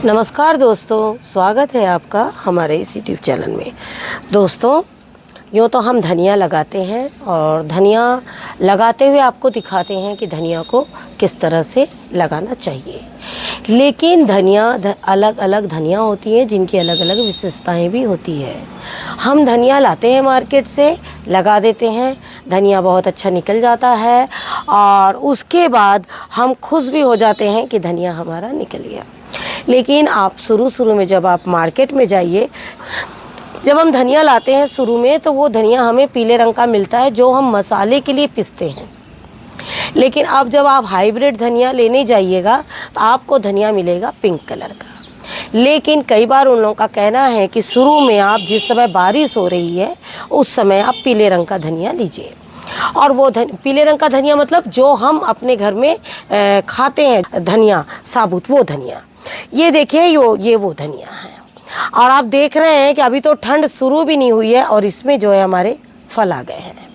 नमस्कार दोस्तों, स्वागत है आपका हमारे इस यूट्यूब चैनल में। दोस्तों, यूँ तो हम धनिया लगाते हैं और धनिया लगाते हुए आपको दिखाते हैं कि धनिया को किस तरह से लगाना चाहिए। लेकिन धनिया अलग अलग धनिया होती है जिनकी अलग अलग विशेषताएं भी होती है। हम धनिया लाते हैं मार्केट से, लगा देते हैं, धनिया बहुत अच्छा निकल जाता है और उसके बाद हम खुश भी हो जाते हैं कि धनिया हमारा निकल गया। लेकिन आप शुरू में जब आप मार्केट में जाइए, जब हम धनिया लाते हैं शुरू में, तो वो धनिया हमें पीले रंग का मिलता है जो हम मसाले के लिए पीसते हैं। लेकिन अब जब आप हाइब्रिड धनिया लेने जाइएगा तो आपको धनिया मिलेगा पिंक कलर का। लेकिन कई बार उन लोगों का कहना है कि शुरू में आप जिस समय बारिश हो रही है उस समय आप पीले रंग का धनिया लीजिए। और वो पीले रंग का धनिया मतलब जो हम अपने घर में खाते हैं धनिया साबुत, वो धनिया। ये देखिए, ये वो धनिया है। और आप देख रहे हैं कि अभी तो ठंड शुरू भी नहीं हुई है और इसमें जो है हमारे फल आ गए हैं।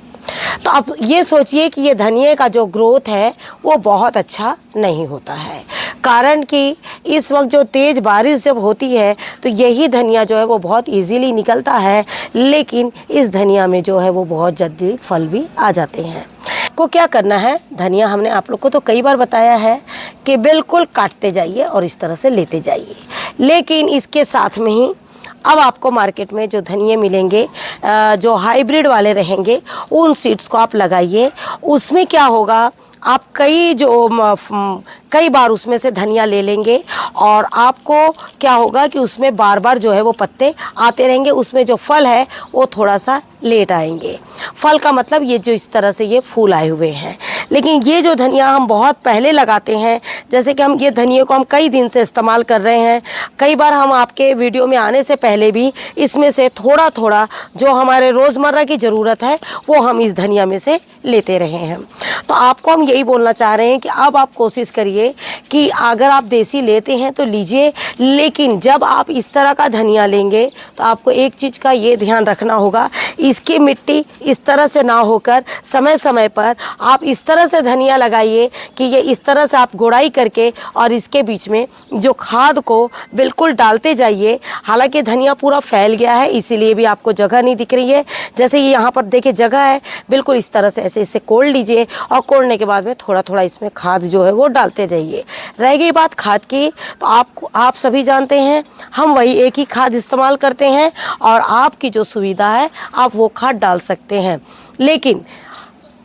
तो आप ये सोचिए कि ये धनिए का जो ग्रोथ है वो बहुत अच्छा नहीं होता है, कारण कि इस वक्त जो तेज़ बारिश जब होती है तो यही धनिया जो है वो बहुत इजीली निकलता है। लेकिन इस धनिया में जो है वो बहुत जल्दी फल भी आ जाते हैं। को क्या करना है, धनिया हमने आप लोग को तो कई बार बताया है कि बिल्कुल काटते जाइए और इस तरह से लेते जाइए। लेकिन इसके साथ में ही अब आपको मार्केट में जो धनिए मिलेंगे, जो हाइब्रिड वाले रहेंगे, उन सीड्स को आप लगाइए। उसमें क्या होगा, आप कई बार उसमें से धनिया ले लेंगे और आपको क्या होगा कि उसमें बार बार जो है वो पत्ते आते रहेंगे। उसमें जो फल है वो थोड़ा सा लेट आएंगे। फल का मतलब ये जो इस तरह से ये फूल आए हुए हैं। लेकिन ये जो धनिया हम बहुत पहले लगाते हैं, जैसे कि हम ये धनिया को हम कई दिन से इस्तेमाल कर रहे हैं, कई बार हम आपके वीडियो में आने से पहले भी इसमें से थोड़ा थोड़ा जो हमारे रोज़मर्रा की ज़रूरत है वो हम इस धनिया में से लेते रहे हैं। तो आपको हम यही बोलना चाह रहे हैं कि अब आप कोशिश करिए कि अगर आप देसी लेते हैं तो लीजिए, लेकिन जब आप इस तरह का धनिया लेंगे तो आपको एक चीज़ का ये ध्यान रखना होगा, इसकी मिट्टी इस तरह से ना होकर समय समय पर आप इस तरह से धनिया लगाइए कि ये इस तरह से आप गोड़ाई करके और इसके बीच में जो खाद को बिल्कुल डालते जाइए। हालांकि धनिया पूरा फैल गया है इसीलिए भी आपको जगह नहीं दिख रही है। जैसे ये यहाँ पर देखिए जगह है, बिल्कुल इस तरह से ऐसे इसे कोड़ लीजिए और कोड़ने के बाद में थोड़ा थोड़ा इसमें खाद जो है वो डालते जाइए। रह गई बात खाद की, तो आप सभी जानते हैं हम वही एक ही खाद इस्तेमाल करते हैं और आपकी जो सुविधा है आप वो खाद डाल सकते हैं। लेकिन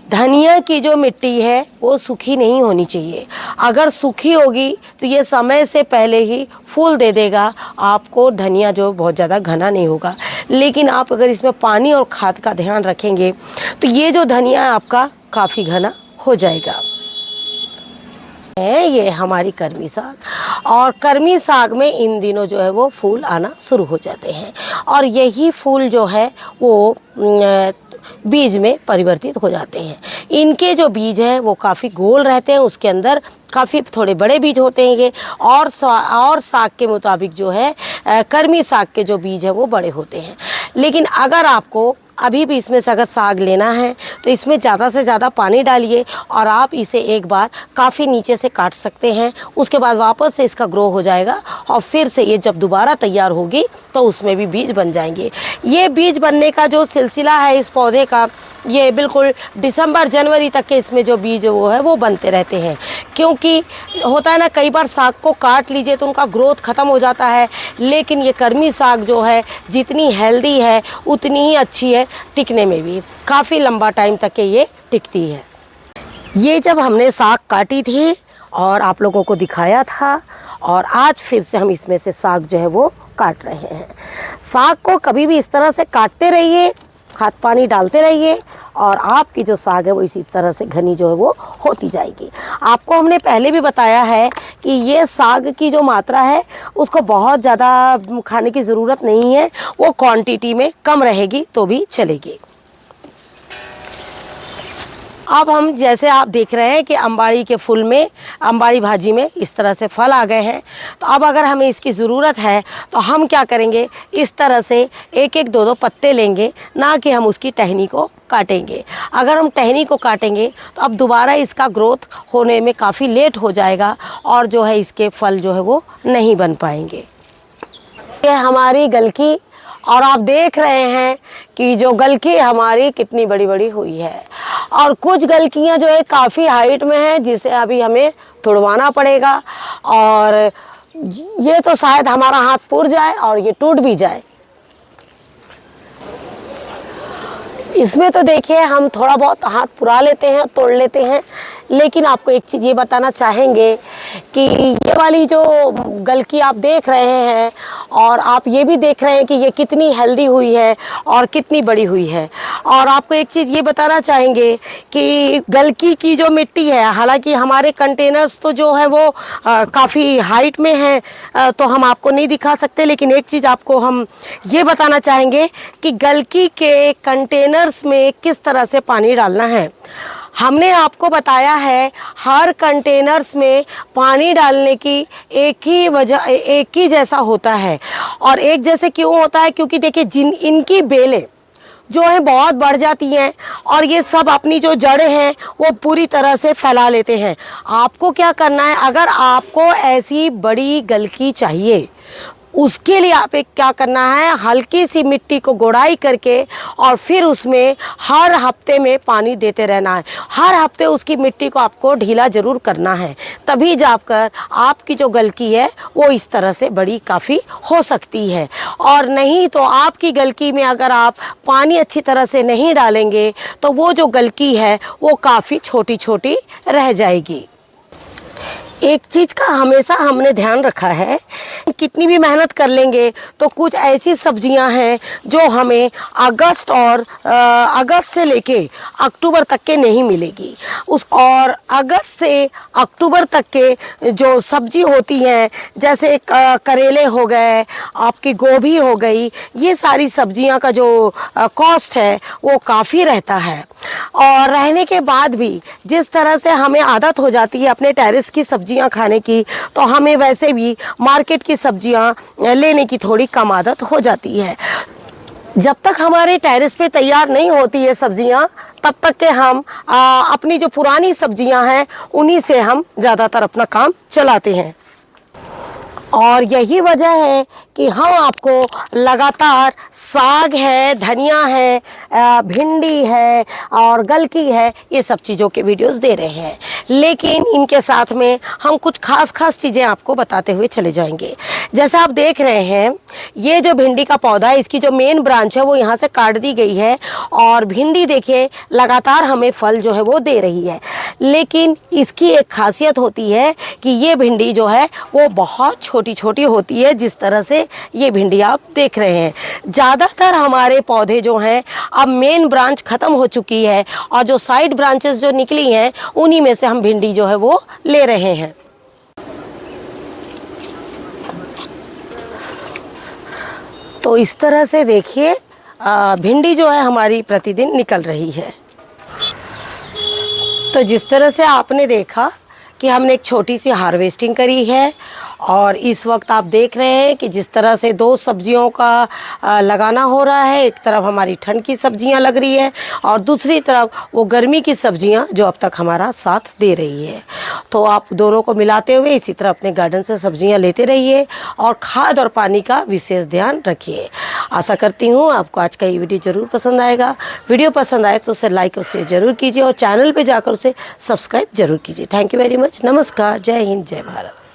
धनिया की जो मिट्टी है वो सूखी नहीं होनी चाहिए। अगर सूखी होगी तो ये समय से पहले ही फूल दे देगा, आपको धनिया जो बहुत ज़्यादा घना नहीं होगा। लेकिन आप अगर इसमें पानी और खाद का ध्यान रखेंगे तो ये जो धनिया है आपका काफ़ी घना हो जाएगा। ये हमारी कर्मी साग, और कर्मी साग में इन दिनों जो है वो फूल आना शुरू हो जाते हैं और यही फूल जो है वो बीज में परिवर्तित हो जाते हैं। इनके जो बीज हैं वो काफ़ी गोल रहते हैं, उसके अंदर काफ़ी थोड़े बड़े बीज होते हैं ये, और साग के मुताबिक जो है कर्मी साग के जो बीज हैं वो बड़े होते हैं। लेकिन अगर आपको अभी भी इसमें से अगर साग लेना है तो इसमें ज़्यादा से ज़्यादा पानी डालिए और आप इसे एक बार काफ़ी नीचे से काट सकते हैं। उसके बाद वापस से इसका ग्रो हो जाएगा और फिर से ये जब दोबारा तैयार होगी तो उसमें भी बीज बन जाएंगे। ये बीज बनने का जो सिलसिला है इस पौधे का, ये बिल्कुल दिसंबर जनवरी तक के इसमें जो बीज वो है वो बनते रहते हैं। क्योंकि होता है ना, कई बार साग को काट लीजिए तो उनका ग्रोथ ख़त्म हो जाता है। लेकिन ये कर्मी साग जो है जितनी हेल्दी है उतनी ही अच्छी है, टिकने में भी काफ़ी लंबा टाइम तक के ये टिकती है। ये जब हमने साग काटी थी और आप लोगों को दिखाया था, और आज फिर से हम इसमें से साग जो है वो काट रहे हैं। साग को कभी भी इस तरह से काटते रहिए, खाद पानी डालते रहिए और आपकी जो साग है वो इसी तरह से घनी जो है वो होती जाएगी। आपको हमने पहले भी बताया है कि ये साग की जो मात्रा है उसको बहुत ज़्यादा खाने की ज़रूरत नहीं है, वो क्वांटिटी में कम रहेगी तो भी चलेगी। अब हम जैसे आप देख रहे हैं कि अंबाड़ी के फूल में, अंबाड़ी भाजी में इस तरह से फल आ गए हैं। तो अब अगर हमें इसकी ज़रूरत है तो हम क्या करेंगे, इस तरह से एक एक दो दो पत्ते लेंगे, ना कि हम उसकी टहनी को काटेंगे। अगर हम टहनी को काटेंगे तो अब दोबारा इसका ग्रोथ होने में काफ़ी लेट हो जाएगा और जो है इसके फल जो है वो नहीं बन पाएंगे। ये हमारी गलकी, और आप देख रहे हैं कि जो गलकी हमारी कितनी बड़ी बड़ी हुई है, और कुछ गलकियां जो है काफ़ी हाइट में हैं जिसे अभी हमें तुड़वाना पड़ेगा, और ये तो शायद हमारा हाथ पुर जाए और ये टूट भी जाए। इसमें तो देखिए हम थोड़ा बहुत हाथ पुरा लेते हैं, तोड़ लेते हैं, लेकिन आपको एक चीज़ ये बताना चाहेंगे कि ये वाली जो गलकी आप देख रहे हैं और आप ये भी देख रहे हैं कि ये कितनी हेल्दी हुई है और कितनी बड़ी हुई है। और आपको एक चीज़ ये बताना चाहेंगे कि गलकी की जो मिट्टी है, हालांकि हमारे कंटेनर्स तो जो है वो काफ़ी हाइट में हैं, तो हम आपको नहीं दिखा सकते, लेकिन एक चीज़ आपको हम ये बताना चाहेंगे कि गलकी के कंटेनर्स में किस तरह से पानी डालना है। हमने आपको बताया है हर कंटेनर्स में पानी डालने की एक ही जैसा होता है। और एक जैसे क्यों होता है, क्योंकि देखिए इनकी बेलें जो है बहुत बढ़ जाती हैं और ये सब अपनी जो जड़ें हैं वो पूरी तरह से फैला लेते हैं। आपको क्या करना है, अगर आपको ऐसी बड़ी गलकी चाहिए, उसके लिए आप एक क्या करना है, हल्की सी मिट्टी को गोड़ाई करके और फिर उसमें हर हफ्ते में पानी देते रहना है। हर हफ्ते उसकी मिट्टी को आपको ढीला ज़रूर करना है, तभी जाकर आपकी जो गलकी है वो इस तरह से बड़ी काफ़ी हो सकती है। और नहीं तो आपकी गलकी में अगर आप पानी अच्छी तरह से नहीं डालेंगे तो वो जो गलकी है वो काफ़ी छोटी छोटी रह जाएगी। एक चीज़ का हमेशा हमने ध्यान रखा है, कितनी भी मेहनत कर लेंगे तो कुछ ऐसी सब्जियां हैं जो हमें अगस्त से लेके अक्टूबर तक के नहीं मिलेगी। और अगस्त से अक्टूबर तक के जो सब्जी होती हैं, जैसे करेले हो गए, आपकी गोभी हो गई, ये सारी सब्जियां का जो कॉस्ट है वो काफ़ी रहता है। और रहने के बाद भी जिस तरह से हमें आदत हो जाती है अपने टेरेस की सब्जियां खाने की, तो हमें वैसे भी मार्केट की सब्जियां लेने की थोड़ी कम आदत हो जाती है। जब तक हमारे टेरेस पे तैयार नहीं होती है सब्जियां, तब तक के हम अपनी जो पुरानी सब्जियां हैं उन्हीं से हम ज़्यादातर अपना काम चलाते हैं। और यही वजह है कि हम आपको लगातार साग है, धनिया है, भिंडी है और गलकी है, ये सब चीज़ों के वीडियोस दे रहे हैं। लेकिन इनके साथ में हम कुछ खास चीज़ें आपको बताते हुए चले जाएंगे। जैसे आप देख रहे हैं, ये जो भिंडी का पौधा है, इसकी जो मेन ब्रांच है वो यहाँ से काट दी गई है और भिंडी देखिए लगातार हमें फल जो है वो दे रही है। लेकिन इसकी एक खासियत होती है कि ये भिंडी जो है वो बहुत छोटी छोटी होती है, जिस तरह से ये भिंडी आप देख रहे हैं। ज़्यादातर हमारे पौधे जो हैं अब मेन ब्रांच ख़त्म हो चुकी है और जो साइड ब्रांचेस जो निकली हैं उन्हीं में से हम भिंडी जो है वो ले रहे हैं। तो इस तरह से देखिए भिंडी जो है हमारी प्रतिदिन निकल रही है। तो जिस तरह से आपने देखा कि हमने एक छोटी सी हार्वेस्टिंग करी है और इस वक्त आप देख रहे हैं कि जिस तरह से दो सब्जियों का लगाना हो रहा है। एक तरफ हमारी ठंड की सब्जियां लग रही है और दूसरी तरफ वो गर्मी की सब्जियां जो अब तक हमारा साथ दे रही है। तो आप दोनों को मिलाते हुए इसी तरह अपने गार्डन से सब्जियां लेते रहिए और खाद और पानी का विशेष ध्यान रखिए। आशा करती हूँ आपको आज का ये वीडियो ज़रूर पसंद आएगा। वीडियो पसंद आए तो उसे लाइक और शेयर ज़रूर कीजिए और चैनल पर जाकर उसे सब्सक्राइब ज़रूर कीजिए। Thank you very much. नमस्कार। जय हिंद, जय भारत।